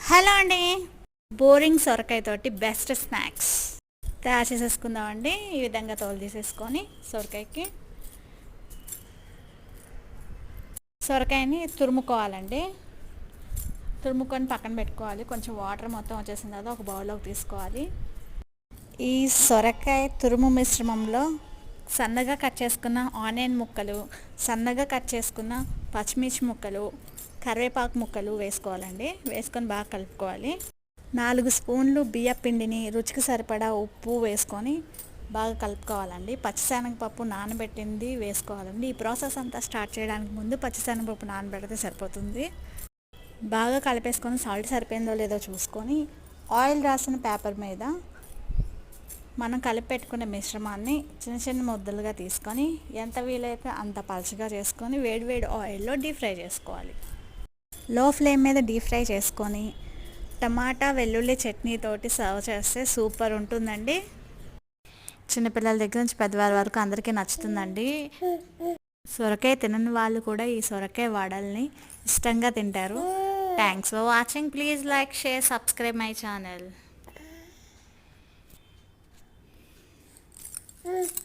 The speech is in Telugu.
హలో అండి. బోరింగ్ సొరకాయ తోటి బెస్ట్ స్నాక్స్ తయారు చేసేసుకుందామండి. ఈ విధంగా తోలు తీసేసుకొని సొరకాయని తురుముకోవాలండి. తురుముకొని పక్కన పెట్టుకోవాలి. కొంచెం వాటర్ మొత్తం వచ్చేసిన తర్వాత ఒక బౌల్లోకి తీసుకోవాలి. ఈ సొరకాయ తురుము మిశ్రమంలో సన్నగా కట్ చేసుకున్న ఆనియన్ ముక్కలు, సన్నగా కట్ చేసుకున్న పచ్చిమిర్చి ముక్కలు, కరివేపాకు ముక్కలు వేసుకోవాలండి. వేసుకొని బాగా కలుపుకోవాలి. 4 స్పూన్లు బియ్యం పిండిని రుచికి సరిపడా ఉప్పు వేసుకొని బాగా కలుపుకోవాలండి. పచ్చిశనగపప్పు నానబెట్టింది వేసుకోవాలండి. ఈ ప్రాసెస్ అంతా స్టార్ట్ చేయడానికి ముందు పచ్చిశనగపప్పు నానబెడితే సరిపోతుంది. బాగా కలిపేసుకొని సాల్ట్ సరిపోయిందో లేదో చూసుకొని ఆయిల్ రాసిన పేపర్ మీద మనం కలిపి పెట్టుకునే మిశ్రమాన్ని చిన్న చిన్న ముద్దలుగా తీసుకొని ఎంత వీలైతే అంత పలుచగా చేసుకొని వేడివేడి ఆయిల్లో డీప్ ఫ్రై చేసుకోవాలి. లో ఫ్లేమ్ మీద డీప్ ఫ్రై చేసుకొని టమాటా వెల్లుల్లి చట్నీతోటి సర్వ్ చేస్తే సూపర్ ఉంటుందండి. చిన్నపిల్లల దగ్గర నుంచి పెద్దవారి వరకు అందరికీ నచ్చుతుందండి. సొరకాయ తినని వాళ్ళు కూడా ఈ సొరకాయ వడల్ని ఇష్టంగా తింటారు. Thanks for watching. Please like, share, subscribe my channel.